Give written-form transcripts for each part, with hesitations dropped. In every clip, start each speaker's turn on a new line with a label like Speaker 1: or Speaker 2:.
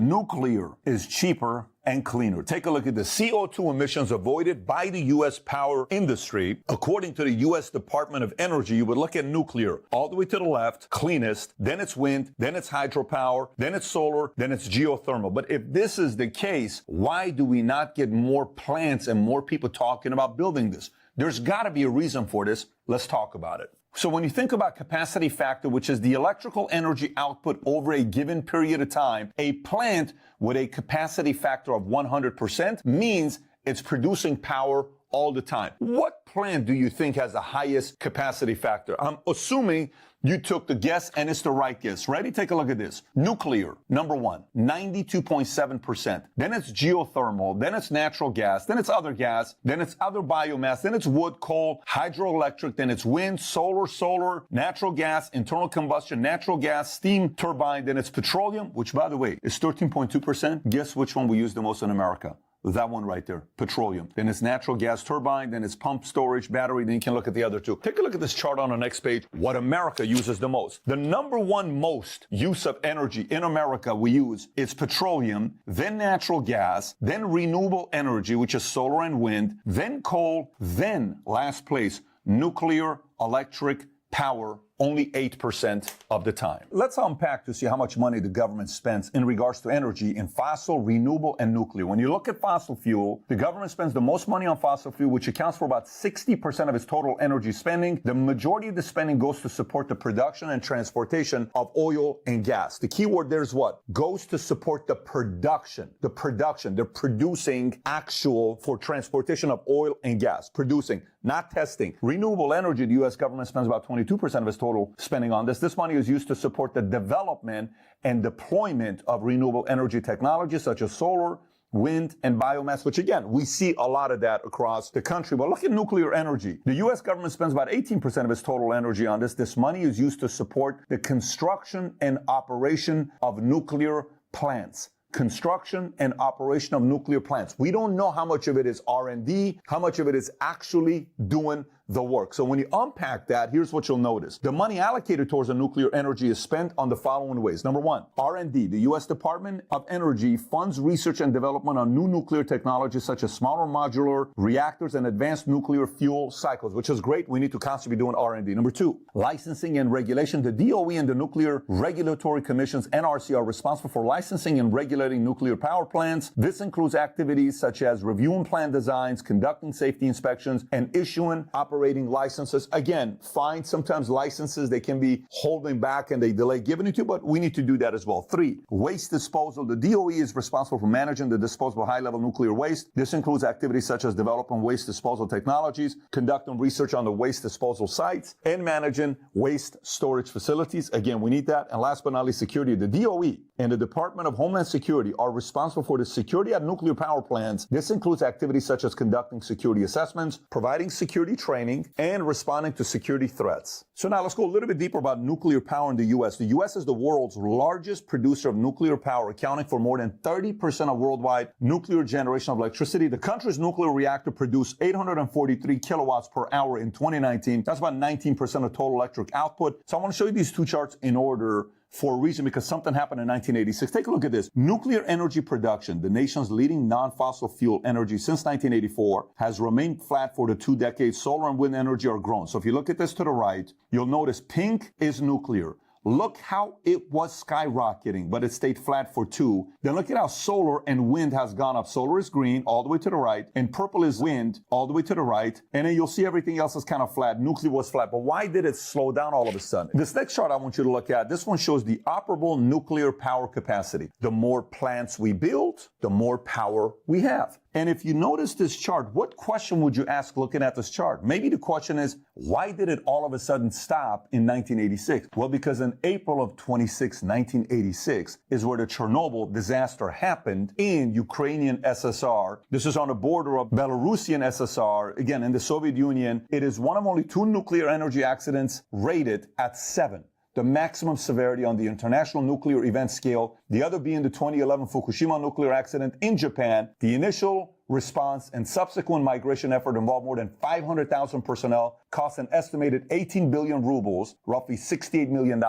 Speaker 1: nuclear is cheaper and cleaner. Take a look at the CO2 emissions avoided by the U.S. power industry. According to the U.S. Department of Energy, you would look at nuclear all the way to the left, cleanest, then it's wind, then it's hydropower, then it's solar, then it's geothermal. But if this is the case, why do we not get more plants and more people talking about building this? There's got to be a reason for this. Let's talk about it. So when you think about capacity factor, which is the electrical energy output over a given period of time, a plant with a capacity factor of 100% means it's producing power all the time. What plant do you think has the highest capacity factor? I'm assuming you took the guess and it's the right guess. Ready? Take a look at this. Nuclear, number one, 92.7%. Then it's geothermal. Then it's natural gas. Then it's other gas. Then it's other biomass. Then it's wood, coal, hydroelectric. Then it's wind, solar, natural gas, internal combustion, natural gas, steam turbine. Then it's petroleum, which by the way is 13.2%. Guess which one we use the most in America? That one right there, petroleum. Then it's natural gas turbine, then it's pump storage, battery, then you can look at the other two. Take a look at this chart on the next page, what America uses the most. The number one most use of energy in America we use is petroleum, then natural gas, then renewable energy, which is solar and wind, then coal, then last place, nuclear, electric, power, only 8% of the time. Let's unpack to see how much money the government spends in regards to energy in fossil, renewable, and nuclear. When you look at fossil fuel, the government spends the most money on fossil fuel, which accounts for about 60% of its total energy spending. The majority of the spending goes to support the production and transportation of oil and gas. The key word there is what? Goes to support the production. The production. They're producing actual for transportation of oil and gas. Producing, not testing. Renewable energy, the U.S. government spends about 22% of its total spending on this. This money is used to support the development and deployment of renewable energy technologies such as solar, wind, and biomass, which again, we see a lot of that across the country. But look at nuclear energy. The U.S. government spends about 18% of its total energy on this. This money is used to support the construction and operation of nuclear plants. Construction and operation of nuclear plants. We don't know how much of it is R&D, how much of it is actually doing the work. So when you unpack that, here's what you'll notice. The money allocated towards the nuclear energy is spent on the following ways. Number one, R&D. The U.S. Department of Energy funds research and development on new nuclear technologies such as smaller modular reactors and advanced nuclear fuel cycles, which is great. We need to constantly be doing R&D. Number two, licensing and regulation. The DOE and the Nuclear Regulatory Commissions, NRC, are responsible for licensing and regulating nuclear power plants. This includes activities such as reviewing plant designs, conducting safety inspections, and issuing operating licenses. Again, fine, sometimes licenses, they can be holding back and they delay giving it to you, but we need to do that as well. Three, waste disposal. The DOE is responsible for managing the disposal of high-level nuclear waste. This includes activities such as developing waste disposal technologies, conducting research on the waste disposal sites, and managing waste storage facilities. Again, we need that. And last but not least, security. The DOE and the Department of Homeland Security are responsible for the security at nuclear power plants. This includes activities such as conducting security assessments, providing security training, and responding to security threats. So now let's go a little bit deeper about nuclear power in the U.S. The U.S. is the world's largest producer of nuclear power, accounting for more than 30% of worldwide nuclear generation of electricity. The country's nuclear reactor produced 843 kilowatts per hour in 2019. That's about 19% of total electric output. So I want to show you these two charts in order for a reason, because something happened in 1986. Take a look at this. Nuclear energy production, the nation's leading non-fossil fuel energy since 1984, has remained flat for the 2 decades. Solar and wind energy are grown. So if you look at this to the right, you'll notice pink is nuclear. Look how it was skyrocketing, but it stayed flat for 2. Then look at how solar and wind has gone up. Solar is green all the way to the right, and purple is wind all the way to the right. And then you'll see everything else is kind of flat. Nuclear was flat. But why did it slow down all of a sudden? This next chart I want you to look at, this one shows the operable nuclear power capacity. The more plants we build, the more power we have. And if you notice this chart, what question would you ask looking at this chart? Maybe the question is, why did it all of a sudden stop in 1986? Well, because in April of 1986 is where the Chernobyl disaster happened in Ukrainian SSR. This is on the border of Belarusian SSR. Again, in the Soviet Union, it is one of only 2 nuclear energy accidents rated at 7. The maximum severity on the International Nuclear Event Scale, the other being the 2011 Fukushima nuclear accident in Japan. The initial response, and subsequent migration effort involved more than 500,000 personnel, cost an estimated 18 billion rubles, roughly $68 million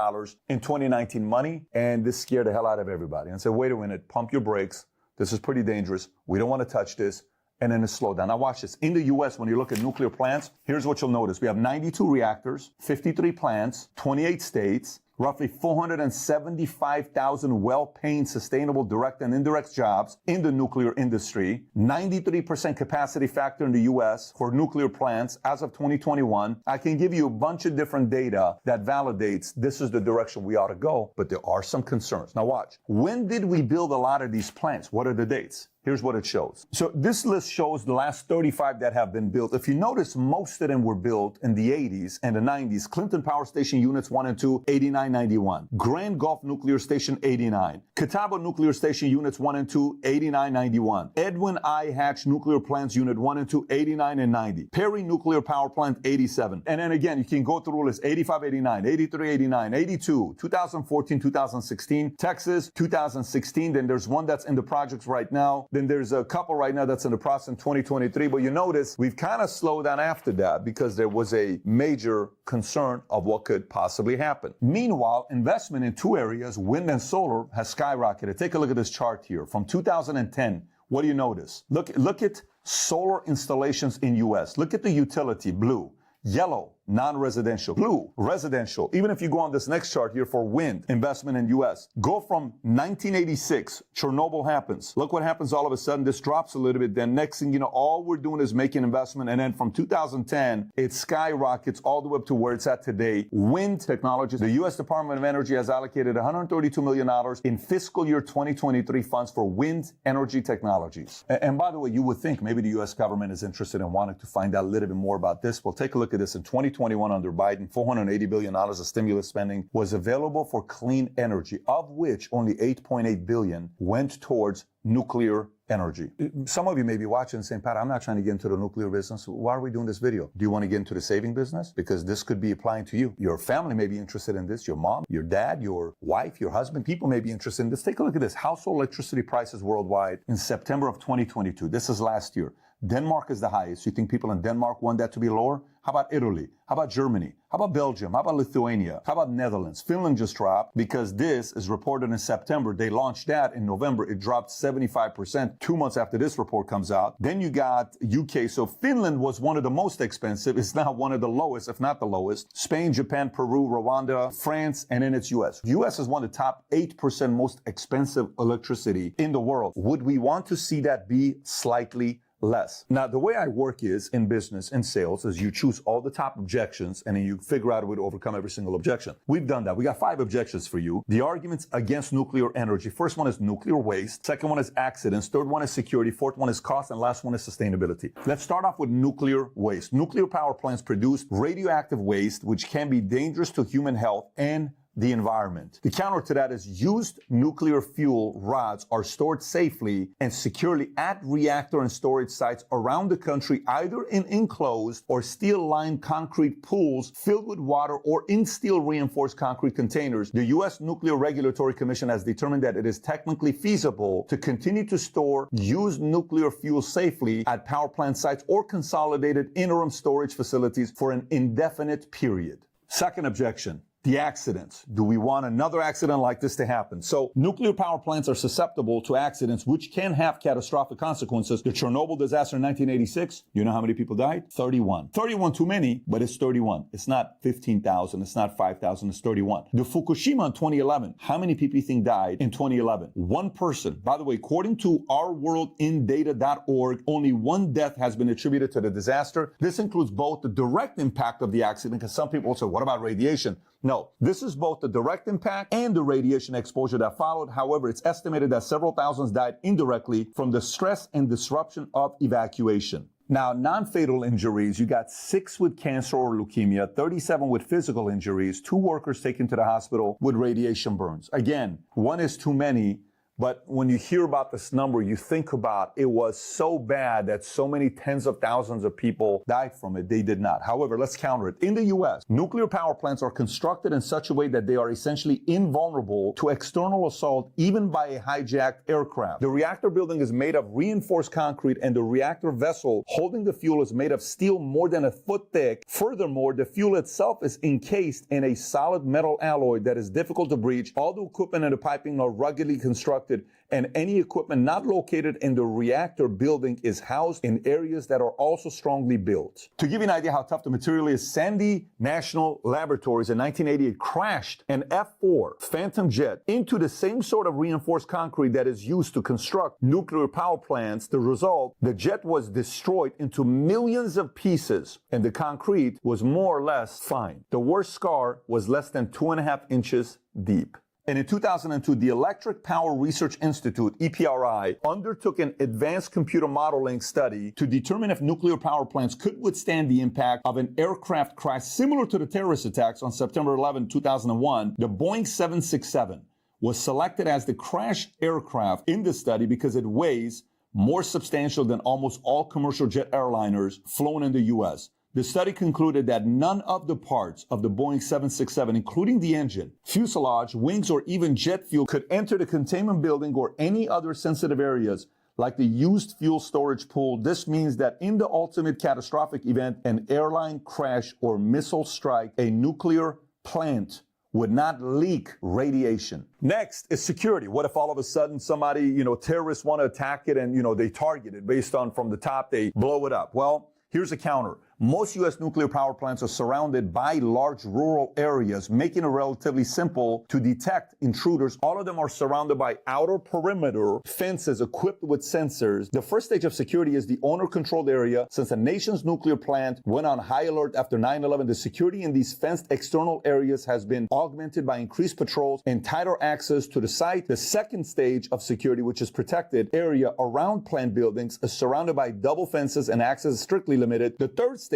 Speaker 1: in 2019 money, and this scared the hell out of everybody and said, wait a minute, pump your brakes. This is pretty dangerous. We don't want to touch this. And then a slowdown. Now watch this. In the U.S., when you look at nuclear plants, here's what you'll notice. We have 92 reactors, 53 plants, 28 states, roughly 475,000 well-paying, sustainable direct and indirect jobs in the nuclear industry, 93% capacity factor in the U.S. for nuclear plants as of 2021. I can give you a bunch of different data that validates this is the direction we ought to go, but there are some concerns. Now watch. When did we build a lot of these plants? What are the dates? Here's what it shows. So this list shows the last 35 that have been built. If you notice, most of them were built in the 80s and the 90s. Clinton Power Station Units 1 and 2, 89, 91. Grand Gulf Nuclear Station, 89. Catawba Nuclear Station Units 1 and 2, 89, 91. Edwin I. Hatch Nuclear Plants Unit 1 and 2, 89 and 90. Perry Nuclear Power Plant, 87. And then again, you can go through this 85, 89, 83, 89, 82, 2014, 2016. Texas, 2016. Then there's one that's in the projects right now. Then there's a couple right now that's in the process in 2023. But you notice we've kind of slowed down after that because there was a major concern of what could possibly happen. Meanwhile, investment in two areas, wind and solar, has skyrocketed. Take a look at this chart here. From 2010, what do you notice? Look at solar installations in U.S. Look at the utility, blue. Yellow, non-residential. Blue, residential. Even if you go on this next chart here for wind investment in U.S., go from 1986, Chernobyl happens. Look what happens all of a sudden. This drops a little bit. Then next thing you know, all we're doing is making investment. And then from 2010, it skyrockets all the way up to where it's at today. Wind technologies. The U.S. Department of Energy has allocated $132 million in fiscal year 2023 funds for wind energy technologies. And by the way, you would think maybe the U.S. government is interested in wanting to find out a little bit more about this. Well, take a look at this. In 2021 under Biden, $480 billion of stimulus spending was available for clean energy, of which only $8.8 billion went towards nuclear energy. Some of you may be watching and saying, Pat, I'm not trying to get into the nuclear business. Why are we doing this video? Do you want to get into the saving business? Because this could be applying to you. Your family may be interested in this. Your mom, your dad, your wife, your husband, people may be interested in this. Take a look at this. Household electricity prices worldwide in September of 2022. This is last year. Denmark is the highest. You think people in Denmark want that to be lower? How about Italy? How about Germany? How about Belgium? How about Lithuania? How about Netherlands? Finland just dropped because this is reported in September. They launched that in November. It dropped 75% 2 months after this report comes out. Then you got UK. So Finland was one of the most expensive. It's now one of the lowest, if not the lowest. Spain, Japan, Peru, Rwanda, France, and then it's US. US is one of the top 8% most expensive electricity in the world. Would we want to see that be slightly less? Now, the way I work is in business and sales is you choose all the top objections and then you figure out a way to overcome every single objection. We've done that. We got 5 objections for you. The arguments against nuclear energy. First one is nuclear waste. Second one is accidents. Third one is security. Fourth one is cost. And last one is sustainability. Let's start off with nuclear waste. Nuclear power plants produce radioactive waste, which can be dangerous to human health and the environment. The counter to that is used nuclear fuel rods are stored safely and securely at reactor and storage sites around the country, either in enclosed or steel-lined concrete pools filled with water or in steel-reinforced concrete containers. The U.S. Nuclear Regulatory Commission has determined that it is technically feasible to continue to store used nuclear fuel safely at power plant sites or consolidated interim storage facilities for an indefinite period. Second objection. The accidents. Do we want another accident like this to happen? So nuclear power plants are susceptible to accidents which can have catastrophic consequences. The Chernobyl disaster in 1986, you know how many people died? 31. 31 too many, but it's 31. It's not 15,000. It's not 5,000. It's 31. The Fukushima in 2011, how many people you think died in 2011? One person. By the way, according to ourworldindata.org, only one death has been attributed to the disaster. This includes both the direct impact of the accident, because some people will say, what about radiation? No, this is both the direct impact and the radiation exposure that followed. However, it's estimated that several thousands died indirectly from the stress and disruption of evacuation. Now, non-fatal injuries, you got 6 with cancer or leukemia, 37 with physical injuries, 2 workers taken to the hospital with radiation burns. Again, 1 is too many, But when you hear about this number, you think about it was so bad that so many tens of thousands of people died from it. They did not. However, let's counter it. In the U.S., nuclear power plants are constructed in such a way that they are essentially invulnerable to external assault, even by a hijacked aircraft. The reactor building is made of reinforced concrete, and the reactor vessel holding the fuel is made of steel more than a foot thick. Furthermore, the fuel itself is encased in a solid metal alloy that is difficult to breach. All the equipment and the piping are ruggedly constructed, and any equipment not located in the reactor building is housed in areas that are also strongly built. To give you an idea how tough the material is, Sandy National Laboratories in 1988 crashed an F-4 Phantom jet into the same sort of reinforced concrete that is used to construct nuclear power plants. The result, the jet was destroyed into millions of pieces, and the concrete was more or less fine. The worst scar was less than 2.5 inches deep. And in 2002, the Electric Power Research Institute, EPRI, undertook an advanced computer modeling study to determine if nuclear power plants could withstand the impact of an aircraft crash similar to the terrorist attacks on September 11, 2001. The Boeing 767 was selected as the crash aircraft in the study because it weighs more substantial than almost all commercial jet airliners flown in the U.S. The study concluded that none of the parts of the Boeing 767, including the engine, fuselage, wings, or even jet fuel, could enter the containment building or any other sensitive areas like the used fuel storage pool. This means that in the ultimate catastrophic event, an airline crash or missile strike, a nuclear plant would not leak radiation. Next is security. What if all of a sudden somebody, terrorists want to attack it and, they target it based on from the top, they blow it up? Well, here's a counter. Most U.S. nuclear power plants are surrounded by large rural areas, making it relatively simple to detect intruders. All of them are surrounded by outer perimeter fences equipped with sensors. The first stage of security is the owner-controlled area. Since the nation's nuclear plant went on high alert after 9/11, the security in these fenced external areas has been augmented by increased patrols and tighter access to the site. The second stage of security, which is protected area around plant buildings, is surrounded by double fences and access is strictly limited. The third stage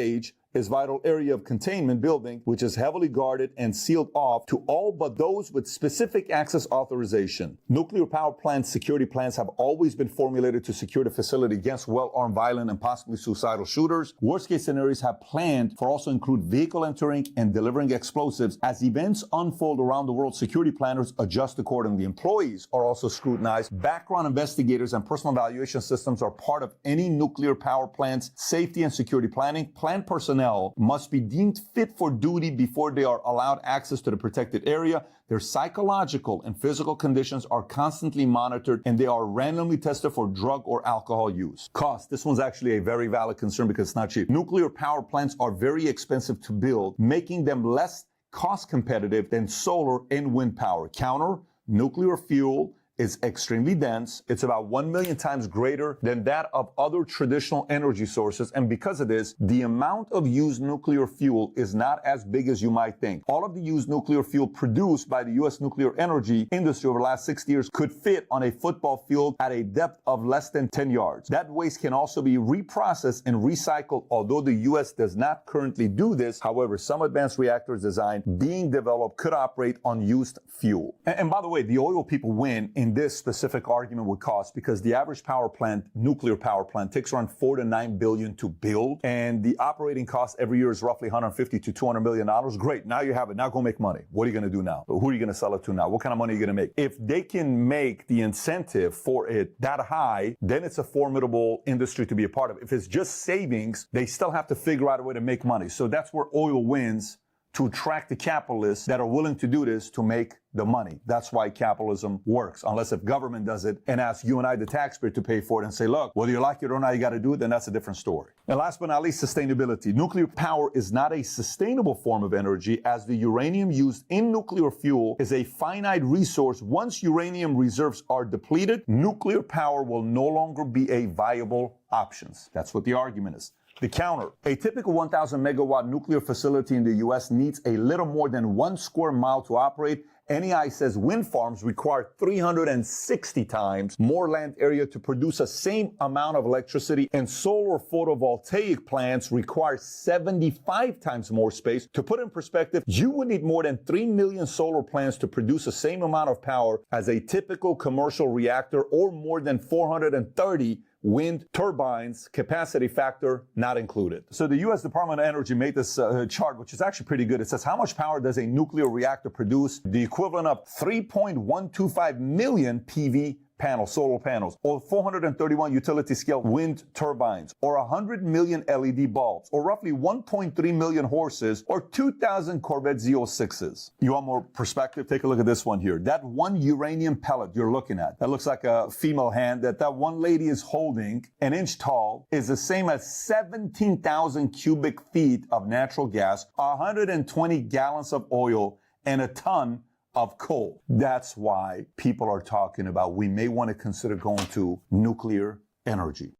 Speaker 1: is vital area of containment building, which is heavily guarded and sealed off to all but those with specific access authorization. Nuclear power plant security plans have always been formulated to secure the facility against well-armed, violent, and possibly suicidal shooters. Worst-case scenarios have planned for also include vehicle entering and delivering explosives. As events unfold around the world, security planners adjust accordingly. Employees are also scrutinized. Background investigators and personal evaluation systems are part of any nuclear power plant's safety and security planning. Plant personnel must be deemed fit for duty before they are allowed access to the protected area. Their psychological and physical conditions are constantly monitored, and they are randomly tested for drug or alcohol use. Cost. This one's actually a very valid concern because it's not cheap. Nuclear power plants are very expensive to build, making them less cost competitive than solar and wind power. Counter, nuclear fuel is extremely dense. It's about 1 million times greater than that of other traditional energy sources. And because of this, the amount of used nuclear fuel is not as big as you might think. All of the used nuclear fuel produced by the U.S. nuclear energy industry over the last 60 years could fit on a football field at a depth of less than 10 yards. That waste can also be reprocessed and recycled, although the U.S. does not currently do this. However, some advanced reactors design being developed could operate on used fuel. And by the way, the oil people win in this specific argument with cost because the average power plant, nuclear power plant, takes around $4 to $9 billion to build, and the operating cost every year is roughly $150 to $200 million. Great, now you have it. Now go make money. What are you going to do now? Who are you going to sell it to now? What kind of money are you going to make? If they can make the incentive for it that high, then it's a formidable industry to be a part of. If it's just savings, they still have to figure out a way to make money. So that's where oil wins, to attract the capitalists that are willing to do this to make the money. That's why capitalism works. Unless if government does it and asks you and I, the taxpayer, to pay for it and say, look, whether you like it or not, you got to do it, then that's a different story. And last but not least, sustainability. Nuclear power is not a sustainable form of energy, as the uranium used in nuclear fuel is a finite resource. Once uranium reserves are depleted, nuclear power will no longer be a viable option. That's what the argument is. The counter. A typical 1,000 megawatt nuclear facility in the U.S. needs a little more than 1 square mile to operate, NEI says wind farms require 360 times more land area to produce the same amount of electricity, and solar photovoltaic plants require 75 times more space. To put in perspective, you would need more than 3 million solar plants to produce the same amount of power as a typical commercial reactor, or more than 430 wind turbines, capacity factor not included. So the U.S. Department of Energy made this chart, which is actually pretty good. It says how much power does a nuclear reactor produce? The equivalent of 3.125 million PV panels, solar panels, or 431 utility-scale wind turbines, or 100 million LED bulbs, or roughly 1.3 million horses, or 2,000 Corvette Z06s. You want more perspective? Take a look at this one here. That one uranium pellet you're looking at, that looks like a female hand that one lady is holding, an inch tall, is the same as 17,000 cubic feet of natural gas, 120 gallons of oil, and a ton of coal. That's why people are talking about we may want to consider going to nuclear energy.